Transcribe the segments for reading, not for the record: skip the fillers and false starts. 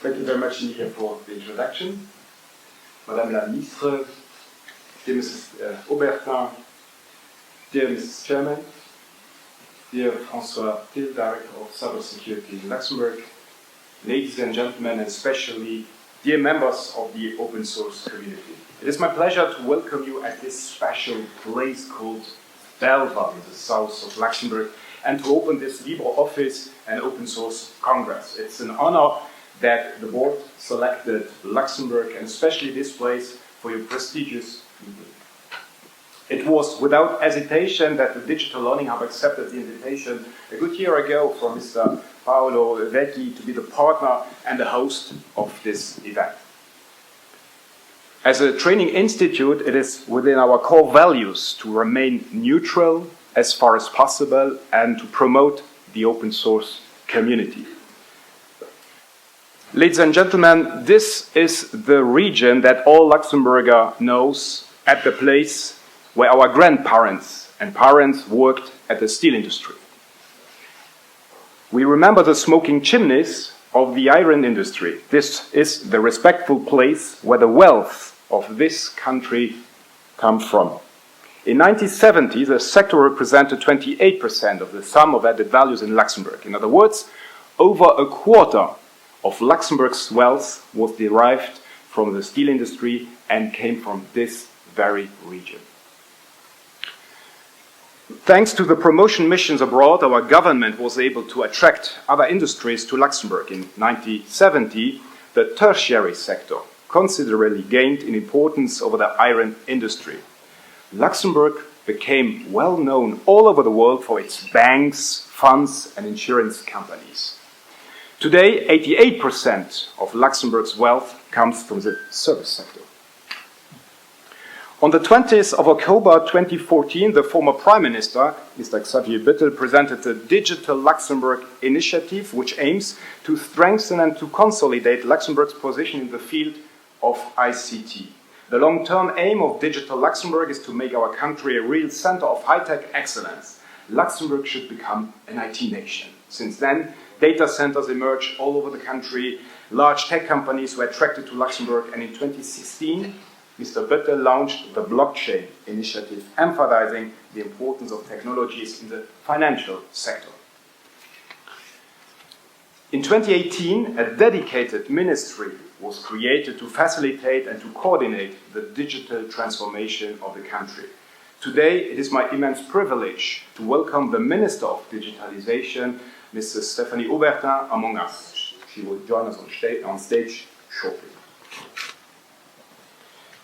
Thank you very much indeed for the introduction. Madame la Ministre, dear Mrs. Aubertin, dear Mrs. Chairman, dear François Till, Director of Cybersecurity in Luxembourg, ladies and gentlemen, and especially dear members of the open source community. It is my pleasure to welcome you at this special place called Belval in the south of Luxembourg and to open this LibreOffice and open source congress. It's an honor that the board selected Luxembourg and especially this place for your prestigious meeting. It was without hesitation that the Digital Learning Hub accepted the invitation a good year ago from Mr. Paolo Vecchi to be the partner and the host of this event. As a training institute, it is within our core values to remain neutral as far as possible and to promote the open source community. Ladies and gentlemen, this is the region that all Luxembourger knows at the place where our grandparents and parents worked at the steel industry. We remember the smoking chimneys of the iron industry. This is the respectful place where the wealth of this country comes from. In 1970, the sector represented 28% of the sum of added values in Luxembourg. In other words, over a quarter of Luxembourg's wealth was derived from the steel industry and came from this very region. Thanks to the promotion missions abroad, our government was able to attract other industries to Luxembourg. In 1970, the tertiary sector considerably gained in importance over the iron industry. Luxembourg became well known all over the world for its banks, funds, and insurance companies. Today, 88% of Luxembourg's wealth comes from the service sector. On the 20th of October 2014, the former Prime Minister, Mr. Xavier Bettel, presented the Digital Luxembourg initiative, which aims to strengthen and to consolidate Luxembourg's position in the field of ICT. The long-term aim of Digital Luxembourg is to make our country a real center of high-tech excellence. Luxembourg should become an IT nation. Since then, data centers emerged all over the country. Large tech companies were attracted to Luxembourg, and in 2016, Mr. Bettel launched the blockchain initiative, emphasizing the importance of technologies in the financial sector. In 2018, a dedicated ministry was created to facilitate and to coordinate the digital transformation of the country. Today, it is my immense privilege to welcome the Minister of Digitalization, Mrs. Stephanie Aubertin, among us. She will join us on stage shortly.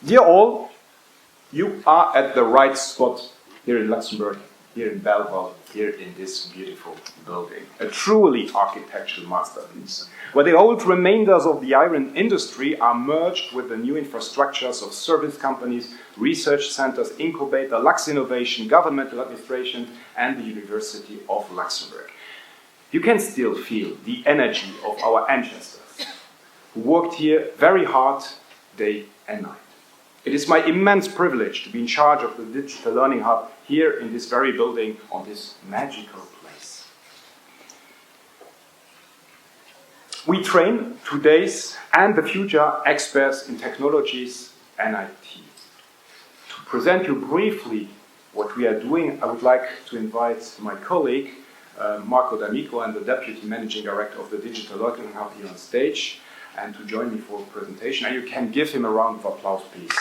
Dear all, you are at the right spot here in Luxembourg, here in Belval, here in this beautiful building. A truly architectural masterpiece, where the old remainders of the iron industry are merged with the new infrastructures of service companies, research centers, incubator, Lux Innovation, governmental administration, and the University of Luxembourg. You can still feel the energy of our ancestors, who worked here very hard, day and night. It is my immense privilege to be in charge of the Digital Learning Hub here in this very building on this magical place. We train today's and the future experts in technologies and IT. To present you briefly what we are doing, I would like to invite my colleague, Marco D'Amico, and the Deputy Managing Director of the Digital Learning Hub here on stage, and to join me for a presentation. And you can give him a round of applause, please.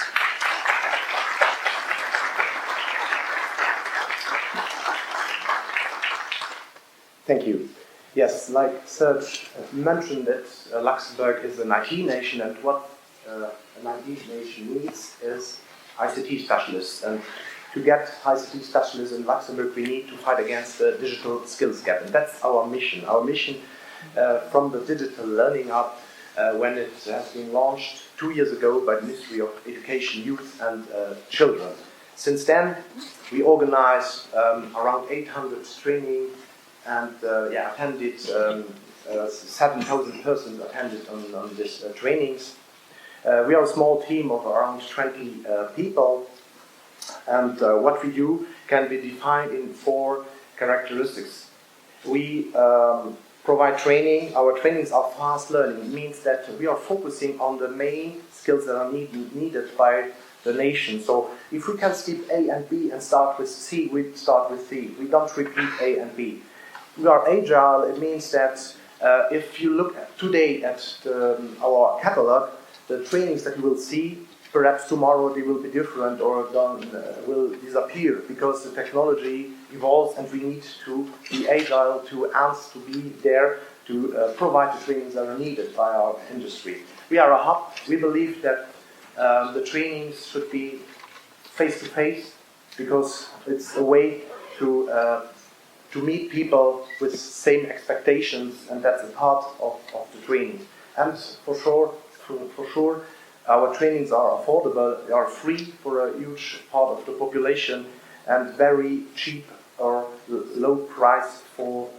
Thank you. Yes, like Serge mentioned it, Luxembourg is an IT nation, and what an IT nation needs is ICT specialists. And to get ICT specialists in Luxembourg, we need to fight against the digital skills gap. And that's our mission. Our mission from the Digital Learning Hub, when it has been launched 2 years ago by the Ministry of Education, Youth and Children. Since then, we organize around 800 training and attended 7,000 persons attended on these trainings. We are a small team of around 20 people, and what we do can be defined in 4 characteristics. We provide training. Our trainings are fast learning. It means that we are focusing on the main skills that are needed by the nation. So if we can skip A and B and start with C, we start with C. We don't repeat A and B. We are agile. It means that if you look today at our catalog, the trainings that you will see, perhaps tomorrow they will be different or will disappear because the technology evolves and we need to be agile to be there to provide the trainings that are needed by our industry. We are a hub. We believe that the trainings should be face-to-face because it's a way to meet people with same expectations, and that's a part of the training. And for sure, our trainings are affordable, they are free for a huge part of the population, and very cheap or low price for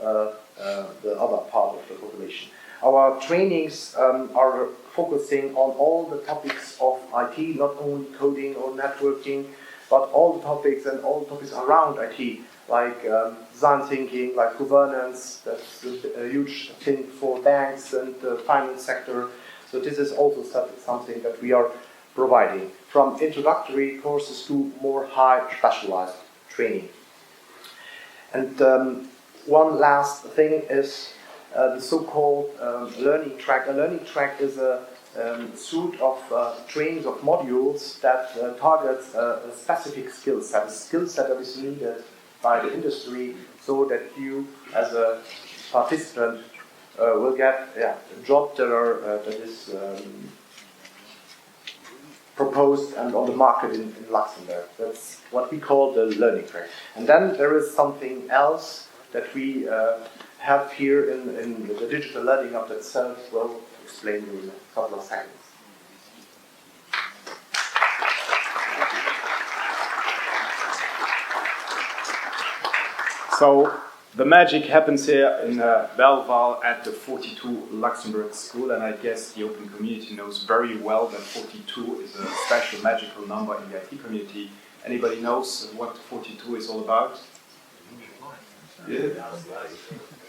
the other part of the population. Our trainings are focusing on all the topics of IT, not only coding or networking, but all the topics and all the topics around IT, like design thinking, like governance. That's a huge thing for banks and the finance sector. So this is also something that we are providing, from introductory courses to more high specialized training. And one last thing is the so-called learning track. A learning track is a suite of trainings of modules that targets a specific skill set, a skill set that is needed by the industry, so that you, as a participant, will get a job that is proposed and on the market in Luxembourg. That's what we call the learning track. And then there is something else that we have here in the digital learning hub that Serge will explain you in a couple of seconds. So the magic happens here in Belval at the 42 Luxembourg School, and I guess the open community knows very well that 42 is a special magical number in the IT community. Anybody knows what 42 is all about?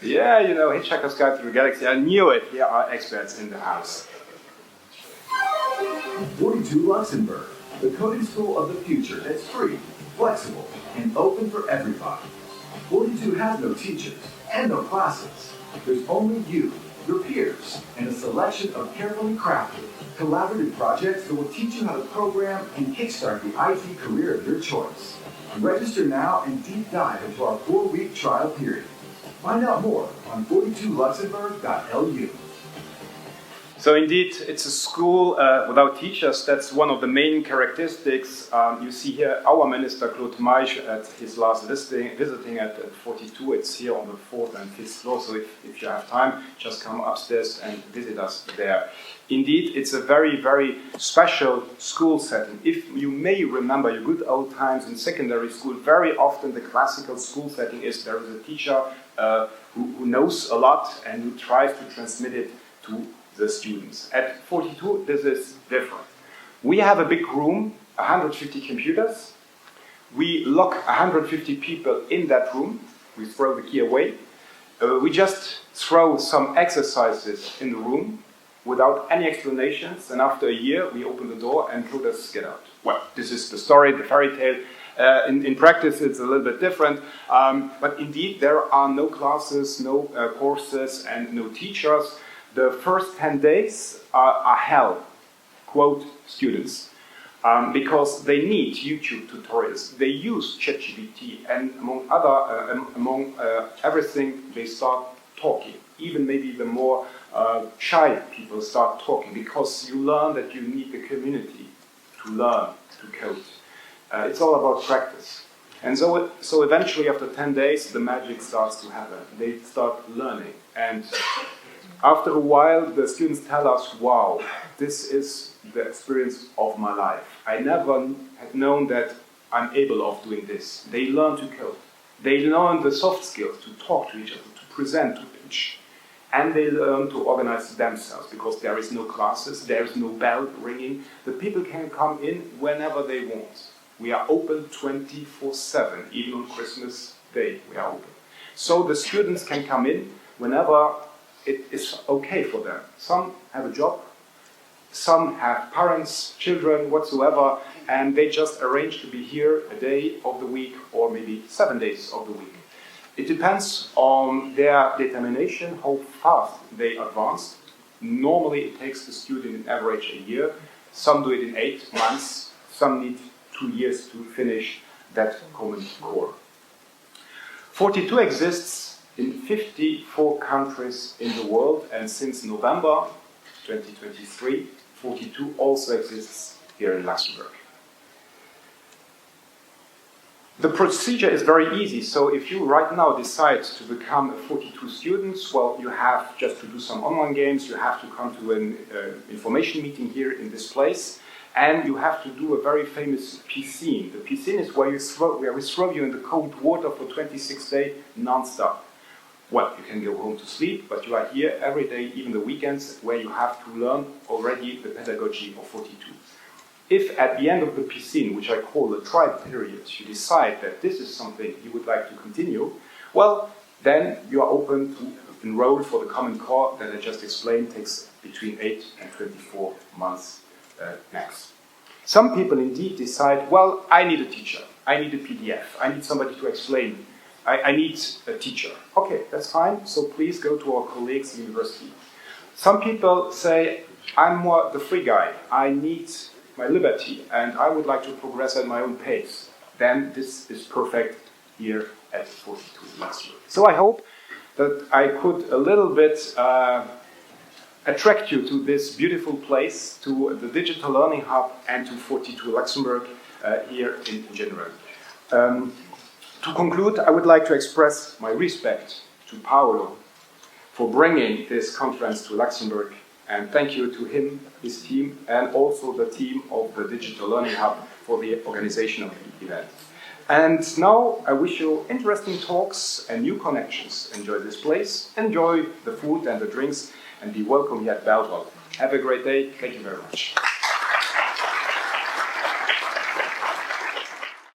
Yeah, you know, Hitchhiker's Guide to the Galaxy. I knew it. Here are experts in the house. 42 Luxembourg, the coding school of the future that's free, flexible, and open for everybody. 42 has no teachers and no classes. There's only you, your peers, and a selection of carefully crafted, collaborative projects that will teach you how to program and kickstart the IT career of your choice. Register now and deep dive into our 4-week trial period. Find out more on 42luxembourg.lu. So indeed, it's a school without teachers. That's one of the main characteristics. You see here our minister, Claude Maisch, at his last visiting at 42. It's here on the 4th and 5th floor, so if you have time, just come upstairs and visit us there. Indeed, it's a very, very special school setting. If you may remember your good old times in secondary school, very often the classical school setting is there is a teacher who knows a lot and who tries to transmit it to the students. At 42, this is different. We have a big room, 150 computers. We lock 150 people in that room. We throw the key away. We just throw some exercises in the room without any explanations, and after a year, we open the door and let us get out. Well, this is the story, the fairy tale. In practice, it's a little bit different, but indeed, there are no classes, no courses, and no teachers. The first 10 days are hell, quote students, because they need YouTube tutorials. They use ChatGPT, and among everything, they start talking. Even maybe the more shy people start talking, because you learn that you need the community to learn to code. It's all about practice. And so eventually, after 10 days, the magic starts to happen. They start learning. And after a while, the students tell us, wow, this is the experience of my life. I never had known that I'm able of doing this. They learn to code. They learn the soft skills to talk to each other, to present, to pitch. And they learn to organize themselves, because there is no classes, there is no bell ringing. The people can come in whenever they want. We are open 24/7, even on Christmas Day we are open. So the students can come in whenever it is okay for them. Some have a job, some have parents, children, whatsoever, and they just arrange to be here a day of the week or maybe 7 days of the week. It depends on their determination, how fast they advance. Normally it takes the student an average a year. Some do it in 8 months, some need 2 years to finish that common core. 42 exists in 54 countries in the world, and since November 2023, 42 also exists here in Luxembourg. The procedure is very easy, so if you right now decide to become 42 students, well, you have just to do some online games, you have to come to an information meeting here in this place, and you have to do a very famous piscine. The piscine is where we throw you in the cold water for 26 days non-stop. Well, you can go home to sleep, but you are here every day, even the weekends, where you have to learn already the pedagogy of 42. If at the end of the piscine, which I call the trial period, you decide that this is something you would like to continue, well, then you are open to enroll for the common core that I just explained, takes between 8 and 24 months max. Some people indeed decide, well, I need a teacher, I need a PDF, I need somebody to explain, I need a teacher. Okay, that's fine, so please go to our colleagues in university. Some people say, I'm more the free guy, I need my liberty, and I would like to progress at my own pace. Then this is perfect here at 42 Luxembourg. So I hope that I could a little bit attract you to this beautiful place, to the Digital Learning Hub, and to 42 Luxembourg here in general. To conclude, I would like to express my respect to Paolo for bringing this conference to Luxembourg, and thank you to him, his team, and also the team of the Digital Learning Hub for the organization of the event. And now I wish you interesting talks and new connections. Enjoy this place, enjoy the food and the drinks, and be welcome here at Belgrade. Have a great day. Thank you very much.